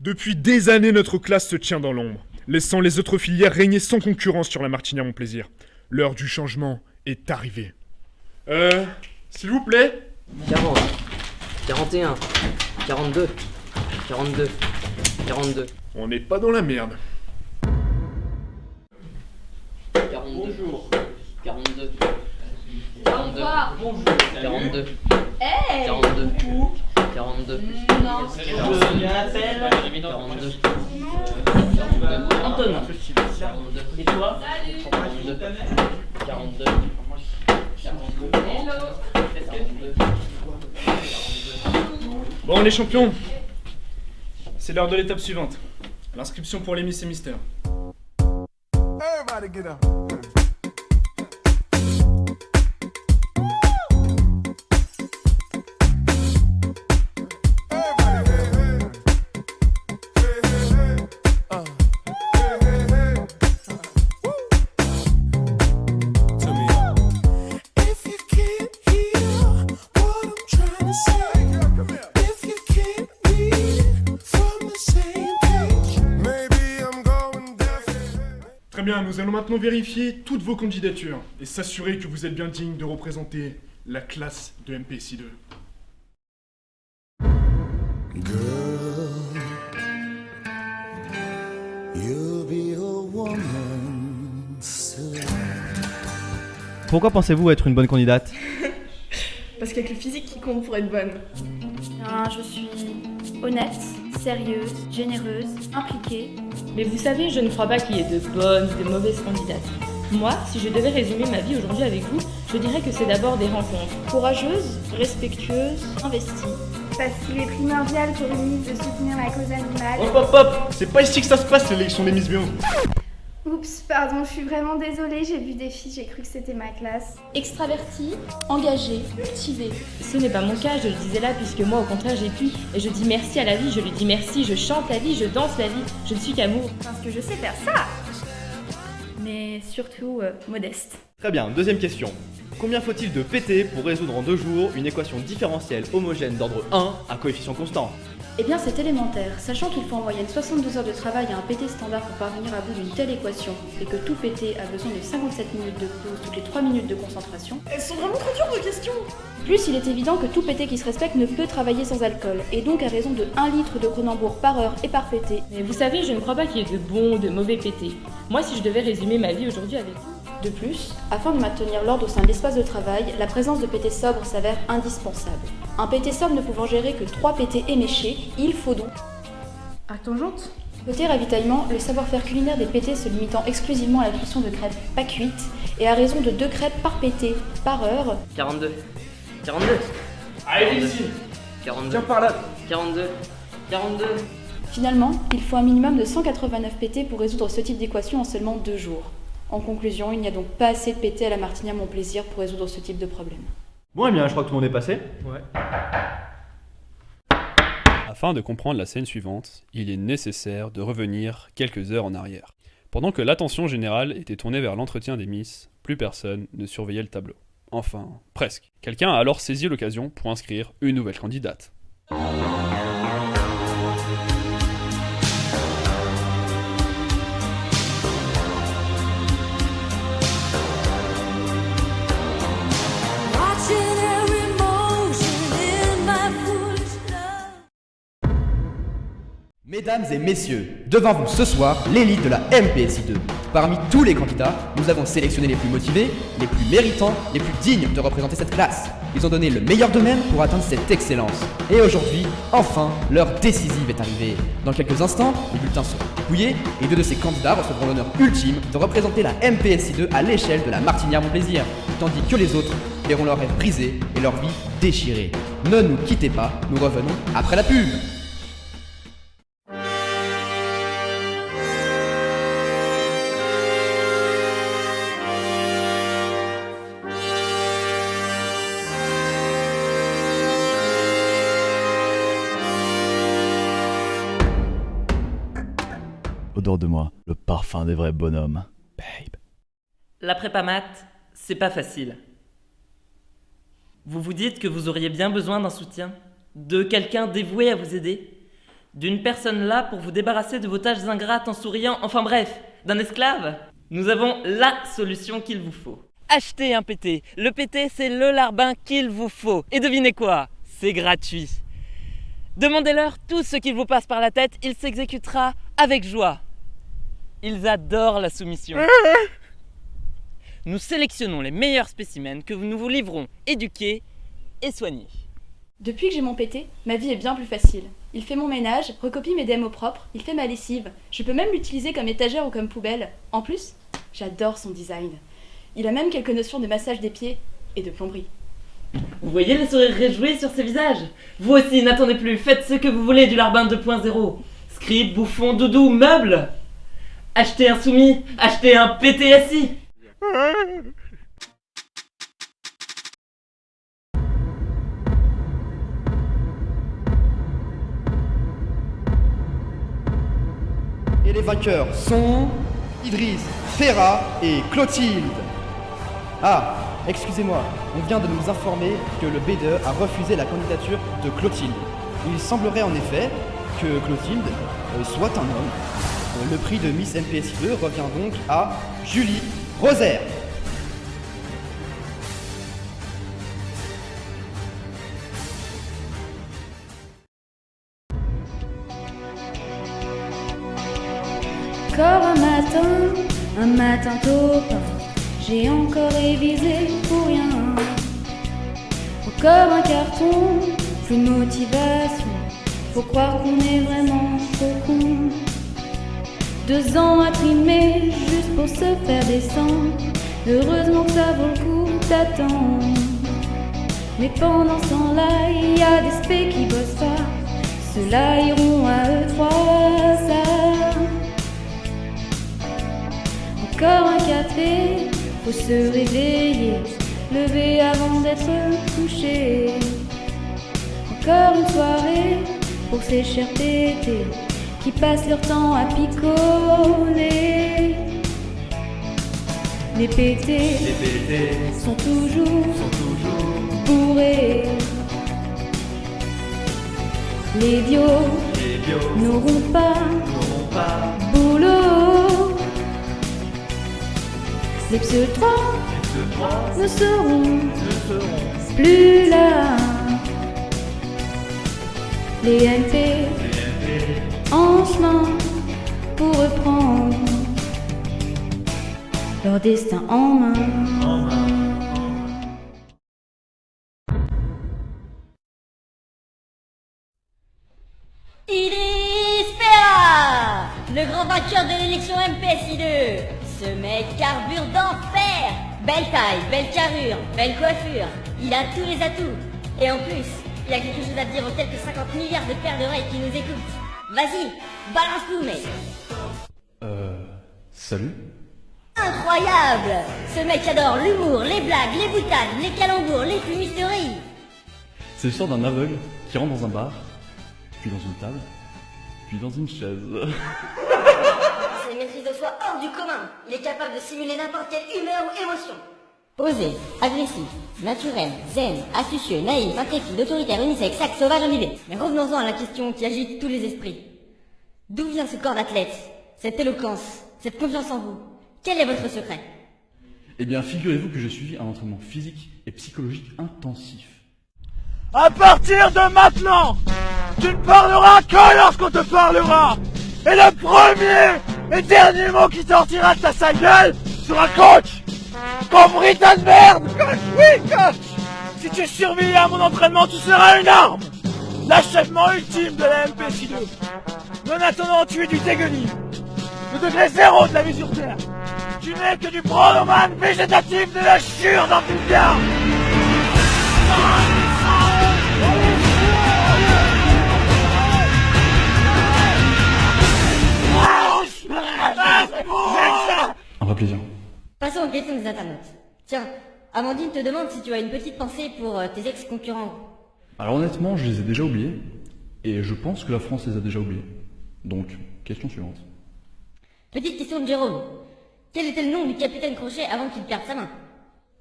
Depuis des années, notre classe se tient dans l'ombre, laissant les autres filières régner sans concurrence sur la Martinière Mon-Plaisir. L'heure du changement est arrivée. S'il vous plaît. 40, 41, 42, 42, 42. On n'est pas dans la merde. 42. Bonjour. 42. 42. Bonjour. 42. Hey 42. 42. Non. Je viens à peine. 42. 42. Antonin. 42. Et toi 42. 42. 42. Hello. 42. Bon les champions, c'est l'heure de l'étape suivante. L'inscription pour les Miss et Mister. Everybody get up. Très bien, nous allons maintenant vérifier toutes vos candidatures et s'assurer que vous êtes bien digne de représenter la classe de MPSI 2. Pourquoi pensez-vous être une bonne candidate? Parce qu'avec le physique qui compte pour être bonne. Je suis honnête, sérieuse, généreuse, impliquée. Mais vous savez, je ne crois pas qu'il y ait de bonnes ou de mauvaises candidates. Moi, si je devais résumer ma vie aujourd'hui avec vous, je dirais que c'est d'abord des rencontres. Courageuse, respectueuse, investie. Parce qu'il est primordial pour une Miss de soutenir la cause animale. Hop, c'est pas ici que ça se passe l'élection des Miss Bio. Oups, pardon, je suis vraiment désolée, j'ai vu des filles, j'ai cru que c'était ma classe. Extravertie, engagée, cultivée. Ce n'est pas mon cas, je le disais là, puisque moi au contraire j'ai pu. Et je dis merci à la vie, je lui dis merci, je chante la vie, je danse la vie, je ne suis qu'amour. Parce que je sais faire ça. Mais surtout modeste. Très bien, deuxième question. Combien faut-il de PT pour résoudre en 2 jours une équation différentielle homogène d'ordre 1 à coefficient constant? Eh bien c'est élémentaire, sachant qu'il faut en moyenne 62 heures de travail à un PT standard pour parvenir à bout d'une telle équation, et que tout PT a besoin de 57 minutes de pause toutes les 3 minutes de concentration. Elles sont vraiment trop dures vos questions. Plus il est évident que tout PT qui se respecte ne peut travailler sans alcool, et donc à raison de 1 litre de Cronenbourg par heure et par PT. Mais vous savez, je ne crois pas qu'il y ait de bons ou de mauvais PT. Moi, si je devais résumer ma vie aujourd'hui avec vous. De plus, afin de maintenir l'ordre au sein de l'espace de travail, la présence de PT sobre s'avère indispensable. Un PT sobre ne pouvant gérer que 3 PT éméchés, il faut donc... À tangente. Côté ravitaillement, le savoir-faire culinaire des PT se limitant exclusivement à la cuisson de crêpes pas cuites, et à raison de 2 crêpes par PT par heure... 42. 42. Allez ici. 42. Viens par là. 42. 42. Finalement, il faut un minimum de 189 PT pour résoudre ce type d'équation en seulement 2 jours. En conclusion, il n'y a donc pas assez de PT à la Martinière Mon-Plaisir pour résoudre ce type de problème. Bon, eh bien, je crois que tout le monde est passé. Ouais. Afin de comprendre la scène suivante, il est nécessaire de revenir quelques heures en arrière. Pendant que l'attention générale était tournée vers l'entretien des Miss, plus personne ne surveillait le tableau. Enfin, presque. Quelqu'un a alors saisi l'occasion pour inscrire une nouvelle candidate. Mesdames et messieurs, devant vous ce soir, l'élite de la MPSI 2. Parmi tous les candidats, nous avons sélectionné les plus motivés, les plus méritants, les plus dignes de représenter cette classe. Ils ont donné le meilleur d'eux-mêmes pour atteindre cette excellence. Et aujourd'hui, enfin, l'heure décisive est arrivée. Dans quelques instants, les bulletins seront dépouillés et 2 de ces candidats recevront l'honneur ultime de représenter la MPSI 2 à l'échelle de la Martinière Mon-Plaisir, tandis que les autres verront leurs rêves brisés et leur vie déchirée. Ne nous quittez pas, nous revenons après la pub. Odeur de moi, le parfum des vrais bonhommes. Babe. La prépa maths, c'est pas facile. Vous vous dites que vous auriez bien besoin d'un soutien, de quelqu'un dévoué à vous aider. D'une personne là pour vous débarrasser de vos tâches ingrates en souriant, enfin bref, d'un esclave? Nous avons la solution qu'il vous faut. Achetez un PT. Le PT, c'est le larbin qu'il vous faut. Et devinez quoi? C'est gratuit. Demandez-leur tout ce qu'il vous passe par la tête, il s'exécutera avec joie. Ils adorent la soumission. Nous sélectionnons les meilleurs spécimens que nous vous livrons éduqués et soignés. Depuis que j'ai mon PT, ma vie est bien plus facile. Il fait mon ménage, recopie mes démos propres, il fait ma lessive. Je peux même l'utiliser comme étagère ou comme poubelle. En plus, j'adore son design. Il a même quelques notions de massage des pieds et de plomberie. Vous voyez le sourire réjoui sur ces visages? Vous aussi, n'attendez plus, faites ce que vous voulez du larbin 2.0. Scribe, bouffon, doudou, meuble. Achetez un soumis, achetez un PTSI. Et les vainqueurs sont Idriss, Ferra et Clotilde. Ah, excusez-moi, on vient de nous informer que le B2 a refusé la candidature de Clotilde. Il semblerait en effet que Clotilde soit un homme. Le prix de Miss MPSI 2 revient donc à Julie Rosaire. Encore un matin taupin, j'ai encore révisé pour rien. Encore un carton, plus de motivation, faut croire qu'on est vraiment trop con. 2 ans à trimer juste pour se faire descendre, heureusement que ça vaut le coup d'attendre. Mais pendant ce temps-là, il y a des spé qui bossent pas, ceux-là iront à E3, ça. Encore un café, faut se réveiller, lever avant d'être couché. Encore une soirée pour ces chers pétés qui passent leur temps à picoler. Les pétés sont toujours bourrés. Les bios n'auront pas boulot. Les pseudo 3 ne seront plus là. Les MP en chemin pour reprendre leur destin en main. Idriss Ferra, le grand vainqueur de l'élection MPSI 2. Ce mec carbure d'enfer. Belle taille, belle carrure, belle coiffure. Il a tous les atouts. Et en plus, il a quelque chose à dire aux quelques 50 milliards de paires d'oreilles qui nous écoutent. Vas-y, balance tout, mec. Salut. Incroyable. Ce mec adore l'humour, les blagues, les boutades, les calembours, les fumisteries. C'est l'histoire d'un aveugle qui rentre dans un bar, puis dans une table, puis dans une chaise. C'est une maîtrise de soi hors du commun. Il est capable de simuler n'importe quelle humeur ou émotion. Posé, agressif, naturel, zen, astucieux, naïf, intrépide, autoritaire, unisexe, sac, sauvage, ennuyé. Mais revenons-en à la question qui agite tous les esprits. D'où vient ce corps d'athlète, cette éloquence, cette confiance en vous? Quel est votre secret? Eh bien, figurez-vous que j'ai suivi un entraînement physique et psychologique intensif. À partir de maintenant, tu ne parleras que lorsqu'on te parlera. Et le premier et dernier mot qui sortira de ta sale gueule sera coach. Compris ta merde? Coach, oui coach. Si tu survis à mon entraînement, tu seras une arme. L'achèvement ultime de la MPSI 2. Mais en attendant, tu es du dégueulis. Le degré 0 de la vie sur Terre. Tu n'es que du pronomane végétatif de la chure dans ton gars. Un vrai plaisir. Passons aux questions des internautes. Tiens, Amandine te demande si tu as une petite pensée pour tes ex-concurrents. Alors honnêtement, je les ai déjà oubliés, et je pense que la France les a déjà oubliés. Donc, question suivante. Petite question de Jérôme. Quel était le nom du capitaine Crochet avant qu'il perde sa main?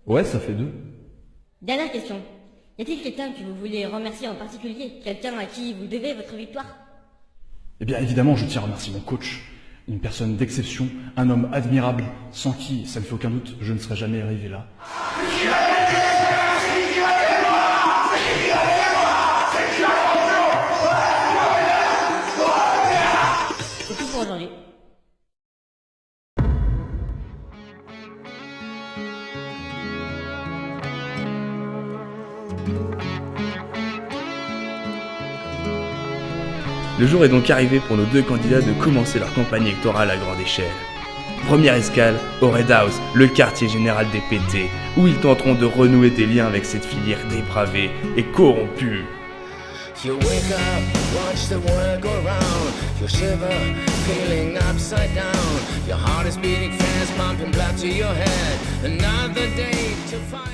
Ouais, ça fait 2. Dernière question. Y a-t-il quelqu'un que vous voulez remercier en particulier? Quelqu'un à qui vous devez votre victoire? Eh bien évidemment, je tiens à remercier mon coach, une personne d'exception, un homme admirable, sans qui, ça ne fait aucun doute, je ne serais jamais arrivé là. C'est tout pour aujourd'hui. Le jour est donc arrivé pour nos deux candidats de commencer leur campagne électorale à grande échelle. Première escale, au Red House, le quartier général des PT, où ils tenteront de renouer des liens avec cette filière dépravée et corrompue. You wake up, watch the world go round. You shiver, feeling upside down. Your heart is beating fast, pumping blood to your head. Another day to fight.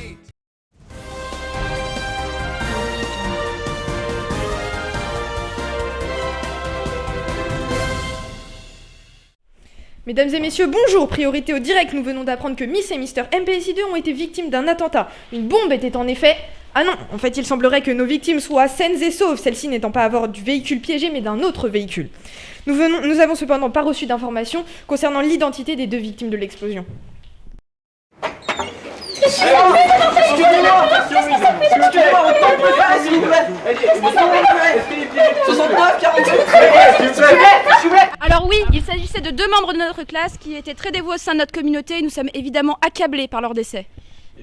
Mesdames et messieurs, bonjour. Priorité au direct, nous venons d'apprendre que Miss et Mr MPSI2 ont été victimes d'un attentat. Une bombe était en effet... Ah non, en fait il semblerait que nos victimes soient saines et sauves, celle-ci n'étant pas à bord du véhicule piégé mais d'un autre véhicule. Nous avons cependant pas reçu d'informations concernant l'identité des deux victimes de l'explosion. Alors oui, il s'agissait de deux membres de notre classe qui étaient très dévoués au sein de notre communauté et nous sommes évidemment accablés par leur décès.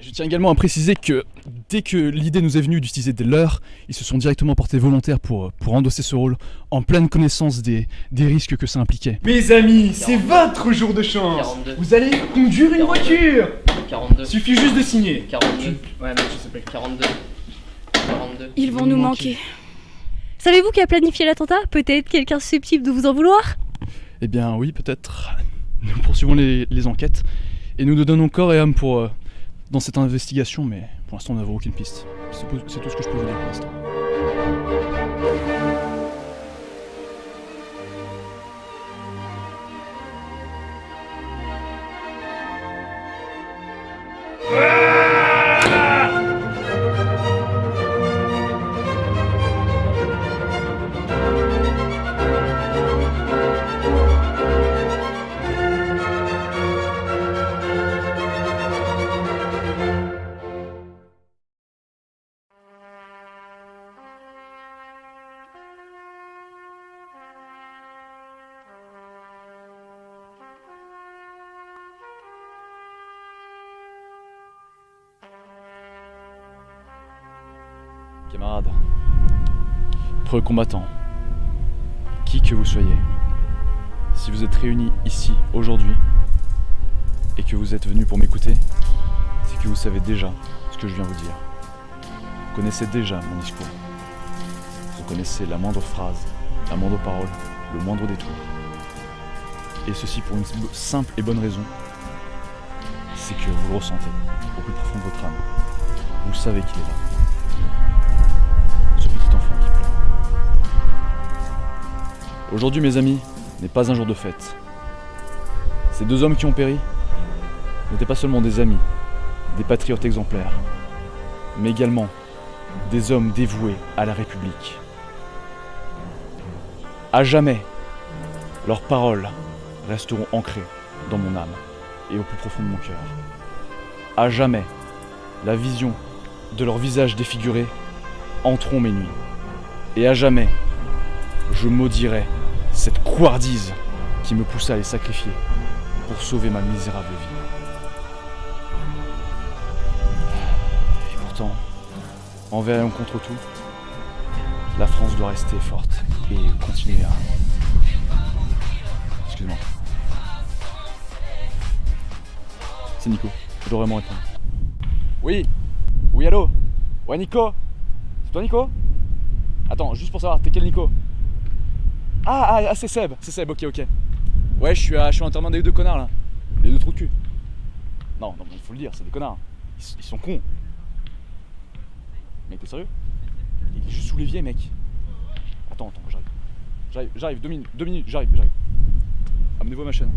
Je tiens également à préciser que dès que l'idée nous est venue d'utiliser des leurres, ils se sont directement portés volontaires pour endosser ce rôle en pleine connaissance des risques que ça impliquait. Mes amis, c'est votre jour de chance. 42. Vous allez conduire une voiture. 42. Suffit juste de signer. 42. Ouais, mais je sais pas. 42. 42. Ils vont nous manquer. Savez-vous qui a planifié l'attentat? Peut-être quelqu'un susceptible de vous en vouloir? Eh bien oui, peut-être. Nous poursuivons les enquêtes et nous nous donnons corps et âme dans cette investigation, mais pour l'instant, nous n'avons aucune piste. C'est tout ce que je peux vous dire pour l'instant. Camarades, preux combattants, qui que vous soyez, si vous êtes réunis ici aujourd'hui et que vous êtes venus pour m'écouter, c'est que vous savez déjà ce que je viens vous dire. Vous connaissez déjà mon discours. Vous connaissez la moindre phrase, la moindre parole, le moindre détour. Et ceci pour une simple et bonne raison, c'est que vous le ressentez au plus profond de votre âme. Vous savez qu'il est là. Ce petit enfant qui pleure. Aujourd'hui, mes amis, n'est pas un jour de fête. Ces deux hommes qui ont péri n'étaient pas seulement des amis, des patriotes exemplaires, mais également des hommes dévoués à la République. À jamais, leurs paroles resteront ancrées dans mon âme et au plus profond de mon cœur. À jamais, la vision de leur visage défiguré hanteront mes nuits. Et à jamais, je maudirai cette couardise qui me poussa à les sacrifier pour sauver ma misérable vie. Et pourtant, envers et en contre tout, la France doit rester forte et continuer à... Excuse-moi. C'est Nico, je dois vraiment répondre. Oui. Oui, allô. Ouais, Nico. C'est toi, Nico? Attends, juste pour savoir, t'es quel Nico? Ah, c'est Seb, ok. Ouais, je suis à l'enterrement des deux connards là. Les deux trous de cul. Non, il faut le dire, c'est des connards. Ils sont cons. Mec, t'es sérieux? Il est juste sous l'évier, mec. Attends, j'arrive. J'arrive, 2 minutes, j'arrive. Amenez-vous à ma chaîne.